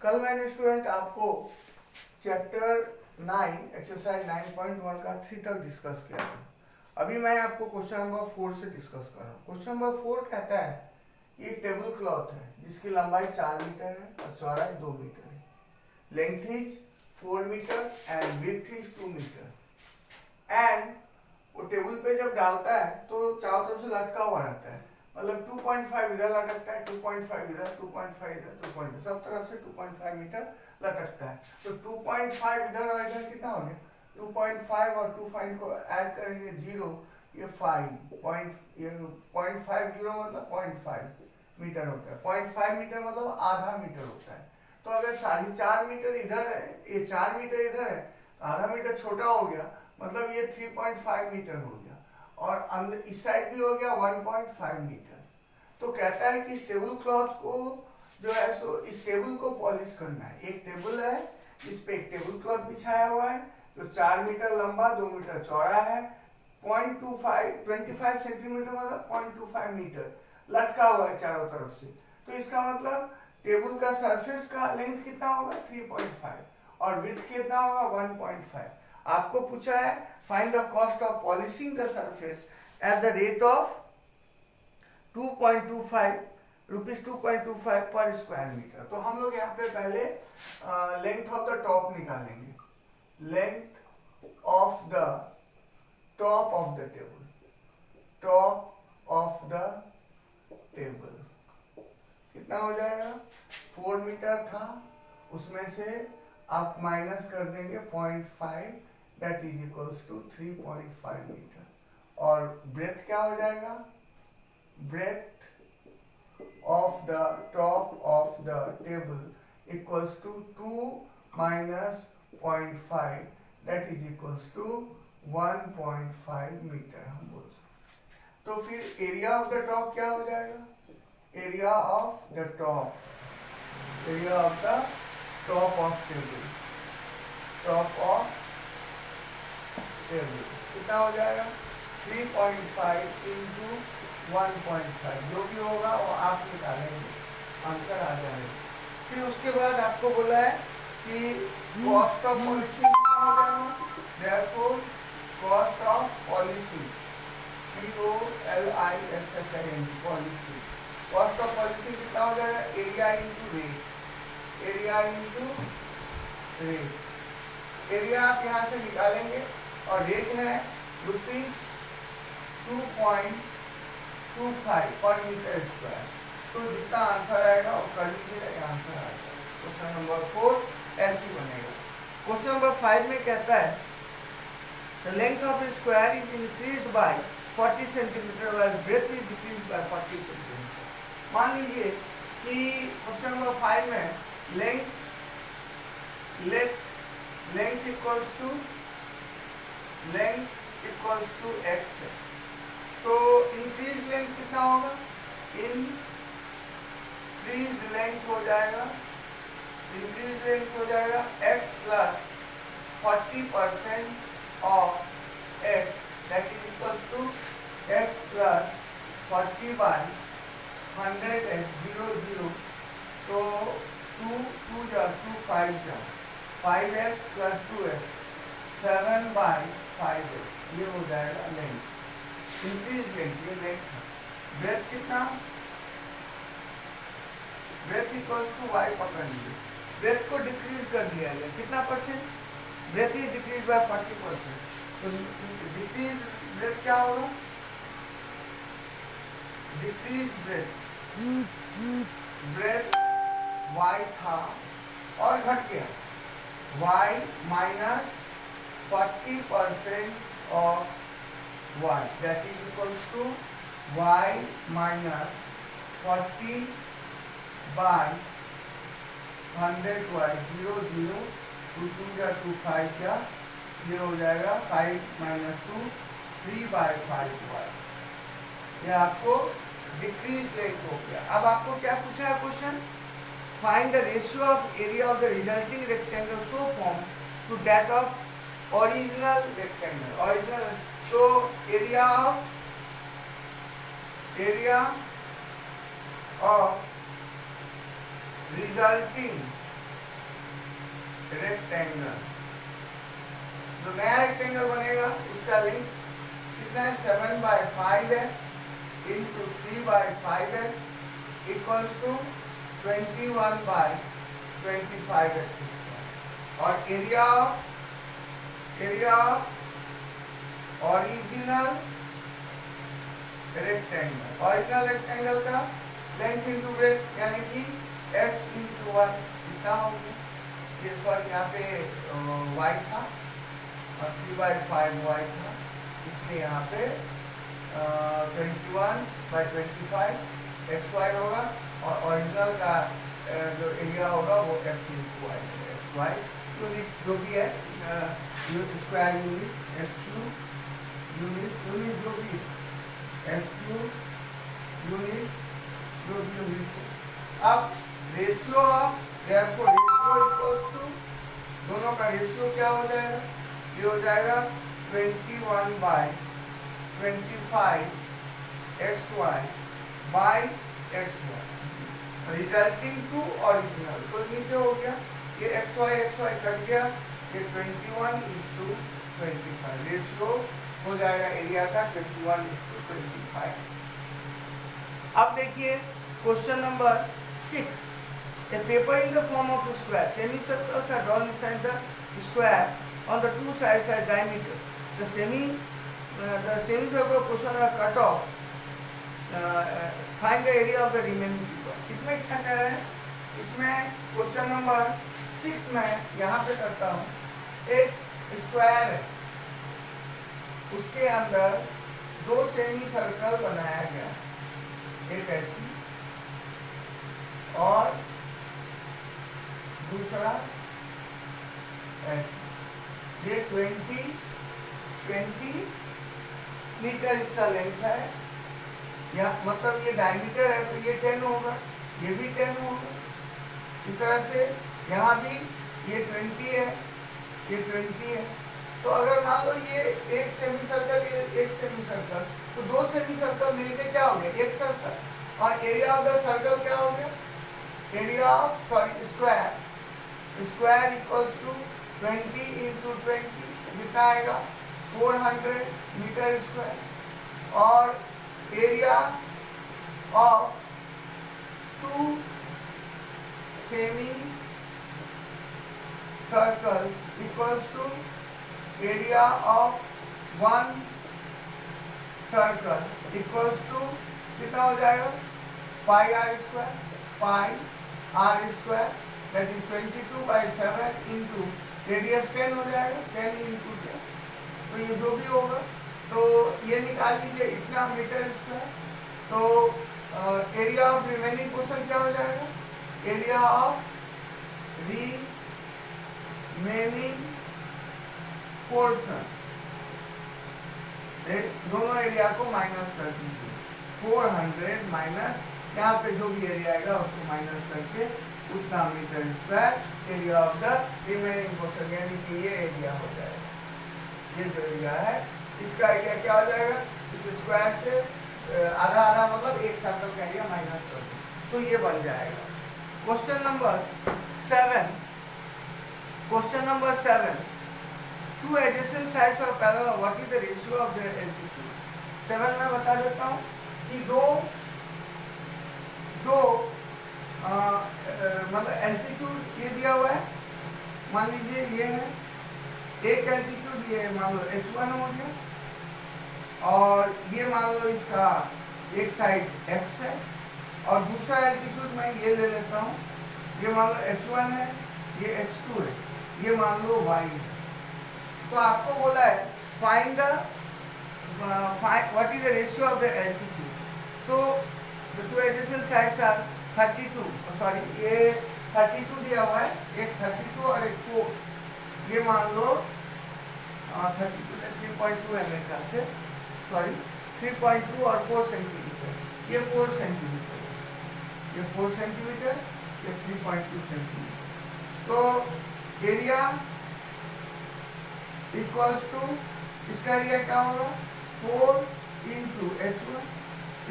कल मैंने स्टूडेंट आपको चैप्टर 9 एक्सरसाइज 9.1 का 3 तक डिस्कस किया था। अभी मैं आपको क्वेश्चन नंबर 4 से डिस्कस कर रहा हूँ। क्वेश्चन नंबर 4 कहता है ये टेबल क्लॉथ है जिसकी लंबाई 4 मीटर है और चौड़ाई 2 मीटर है। Length is 4 metre and width is 2 metre and वो टेबल पे जब डालता है तो चारों तरफ से लटका हुआ रहता है, मतलब 2.5 इधर लटकता है, 2.5 इधर, 2.5 इधर, 2.5 सब तरफ से 2.5 मीटर लटकता है। तो 2.5 इधर और इधर कितना हो गया, 2.5 और 2.5 को ऐड करेंगे 0, ये 0.50 मतलब 0.5 मीटर होता है। 0.5 मीटर मतलब आधा मीटर होता है। तो अगर 4.5 मीटर इधर है, ये 4 मीटर इधर है, आधा मीटर छोटा हो गया, मतलब ये 3.5 मीटर हो गया और अंदर इस साइड भी हो गया 1.5 मीटर। तो कहता है कि इस टेबल क्लॉथ को जो है सो इस टेबल को पॉलिश करना है। एक टेबल है, इस पे एक टेबल क्लॉथ बिछाया हुआ है जो 4 मीटर लंबा 2 मीटर चौड़ा है, 25 सेंटीमीटर मतलब 0.25 मीटर लटका हुआ है चारों तरफ से। तो इसका मतलब टेबल का सरफेस का लेंथ कितना होगा 3.5 और विड्थ कितना होगा 1.5। आपको पूछा है find the cost of polishing the surface at the rate of 2.25 rupees 2.25 पर स्क्वायर मीटर। तो हम लोग यहाँ पे पहले लेंथ ऑफ द टॉप निकालेंगे। Length of the top of the table, top of the table कितना हो जाएगा, 4 मीटर था, उसमें से आप माइनस कर देंगे 0.5, that is equals to 3.5 metre. और ब्रेथ क्या हो जाएगा, breadth of the top of the table equals to 2 minus 0.5, that is equals to 1.5 metre हम बोल सकते। तो फिर एरिया ऑफ द टॉप क्या हो जाएगा, area of the top, area of the top of table, top of table कितना हो जाएगा 3.5 इंटू 1.5, जो भी होगा वो आप निकालेंगे, आंसर आ जाएगा। फिर उसके बाद आपको बोला है कि कॉस्ट ऑफ पॉलिशिंग कितना हो जाएगा, therefore cost of polishing POLISHING polishing, cost of polishing कितना हो जाएगा, area into rate, area into rate. Area आप यहाँ से निकालेंगे और रेट है रुपीज 2.25 पर मीटर स्क्वायर। तो जितना आंसर आएगा वो कर लीजिए, आंसर आ जाएगा। क्वेश्चन नंबर 4 ऐसे बनेगा। क्वेश्चन नंबर 5 में कहता है the length of a square is increased by 40 centimetre while breadth is decreased by 40 centimetre. मान लीजिए कि क्वेश्चन नंबर 5 में लेंथ इक्वल्स टू x है, तो इंक्रीज लेंथ कितना होगा, इंक्रीज लेंथ हो जाएगा x plus 40% of x, that is equals to x plus 40 by 100 0 तो 2 जा 2 5 जा 5x plus 2x 7 by 5x, ये हो जाएगा लेंथ, इंक्रीज लेंथ, ये लेंथ है। ब्रेथ कितना, ब्रेथ इक्वल्स टू y पकड़ लीजिए, ब्रेथ को डिक्रीज कर दिया गया कितना percent, breadth is decrease by 40%। तो डिक्रीज ब्रेथ क्या होगा, डिक्रीज ब्रेथ y था और घट गया, y minus 40% of y, that is equals to y minus 40 by 100y 0 2 जा 2 5 जा, ये हो जाएगा 5 minus 2 3 by 5y। ये आपको डिक्रीज लेंथ हो गया। अब आपको क्या पूछा है question, find the ratio of area of the resulting rectangle so form to that of original rectangle. Original तो एरिया ऑफ resulting रेक्टेंगल। जो नया रेक्टेंगल बनेगा उसका लेंथ कितना है, 7/5x into 3/5x equals to 21/25x square. और area original rectangle का length into breadth यानी कि x इंटू वाई कितना हो गया, ये सॉरी यहाँ पे y था और 3/5y था, इसलिए यहाँ पे 21/25 xy होगा और ओरिजिनल का जो एरिया होगा वो x into y, xy unit जो भी है, स्क्वायर यूनिट, SQ यूनिट जो भी SQ यूनिट जो भी यूनिट। अब ratio of, therefore ratio equals to, दोनों का रेशियो क्या हो जाएगा, ये हो जाएगा 21/25 xy by xy resulting to original. तो नीचे हो गया ये xy कट गया, ये 21:25 रेशियो हो जाएगा एरिया का 21:25। अब देखिए question number 6, a paper in the form of a square, semicircles are drawn inside the square on the two sides at diameter. The semicircular portion are cut off. Find the area of the remaining paper. इसमें क्या कह रहे हैं, इसमें question number 6 में यहाँ पे करता हूँ, एक स्क्वायर है, उसके अंदर दो सेमी सर्कल बनाया गया, एक ऐसी और दूसरा ऐसी। ये 20 मीटर इसका लेंथ है, या मतलब ये डायमीटर है तो ये 10 होगा, ये भी 10 होगा। इस तरह से यहाँ भी ये 20 है, ये 20 है। तो अगर मान लो ये एक सेमी सर्कल, ये एक सेमी सर्कल, तो दो सेमी सर्कल मिलके क्या हो गया, एक सर्कल। और एरिया ऑफ द सर्कल क्या हो गया, area of square equals to 20 into 20 जितना आएगा 400 मीटर स्क्वायर। और area of 2 semi circle equals to area of 1 circle equals to कितना हो जाएगा, pi r square that is 22/7 into radius 10 हो जाएगा, 10 इंटू 10। तो ये जो भी होगा तो ये निकाल लीजिए इतना मीटर स्क्वायर। तो एरिया ऑफ रिमेनिंग पोर्शन क्या हो जाएगा, एरिया ऑफ रिमेनिंग पोर्शन, दोनों एरिया को माइनस कर दीजिए, 400 माइनस यहाँ पे जो भी एरिया आएगा उसको माइनस करके उतना metre square area of the remaining portion, यानी कि ये एरिया हो जाएगा। ये जो एरिया है इसका एरिया क्या हो जाएगा, इस स्क्वायर से आधा मतलब एक सर्कल का एरिया माइनस कर दो, तो ये बन जाएगा। Question number 7, to adjacent sides of parallel, what is the ratio of their altitude. 7 में बता देता हूँ कि दो मतलब एल्टीट्यूड ये दिया हुआ है, मान लीजिए ये है एक एल्टीट्यूड, ये मान लो h1 हो गया, और ये मान लो इसका एक साइड x है, और दूसरा एल्टीट्यूड मैं ये ले लेता हूँ, ये मान लो h1 है, ये h2 है, ये मान लो y है। तो आपको बोला है find the what is the ratio of the altitude. तो the two adjacent sides are 32, sorry ये 32 दिया हुआ है, एक 32 और एक 4, ये मान लो 32 3.2 है मेरे ख्याल से, सॉरी 3.2 और 4 सेंटीमीटर, ये 4 सेंटीमीटर, ये 4 सेंटीमीटर, ये 3.2 सेंटीमीटर। तो एरिया इक्वल्स टू, इसका एरिया क्या होगा 4 इंटू h1,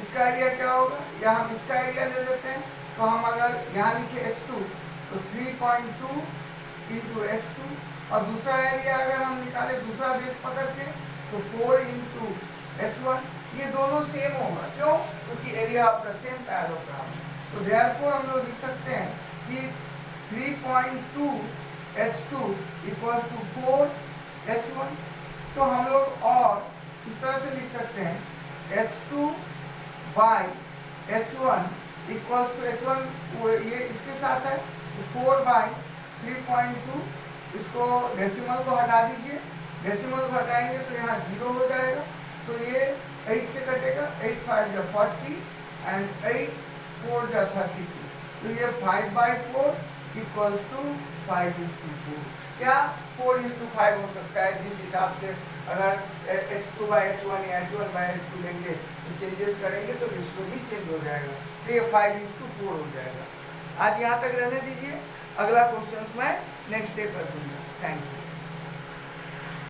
इसका एरिया क्या होगा, या हम इसका एरिया ले लेते हैं, तो हम अगर यहाँ लिखे h2 तो 3.2 इंटू H2, और दूसरा एरिया अगर हम निकाले दूसरा बेस पकड़ के तो 4 इंटू H1, ये दोनों सेम होगा। क्यों? क्योंकि area of the same parallelogram है। तो देयरफॉर हम लोग लिख सकते हैं कि 3.2 H2 इक्वल टू 4 H1। तो हम लोग और इस तरह से लिख सकते हैं H2 by H1 equals to H1 ये इसके साथ है, तो 4 बाई 3.2, इसको डेसिमल को हटा दीजिए, डेसिमल को हटाएंगे तो यहाँ 0 हो जाएगा, तो ये 8 से कटेगा, 8 5 या 40 एंड 8 4 या 32, तो ये 5/4 इक्वल्स टू 5:4। क्या 4:5 हो सकता है? जिस हिसाब से अगर H2/H1 या H1/H2 लेंगे तो चेंजेस करेंगे तो रेशियो भी चेंज हो जाएगा, तो ये 5:4 हो जाएगा। आज यहाँ तक रहने दीजिए, अगला क्वेश्चन मैं नेक्स्ट डे कर दूंगा। Thank you.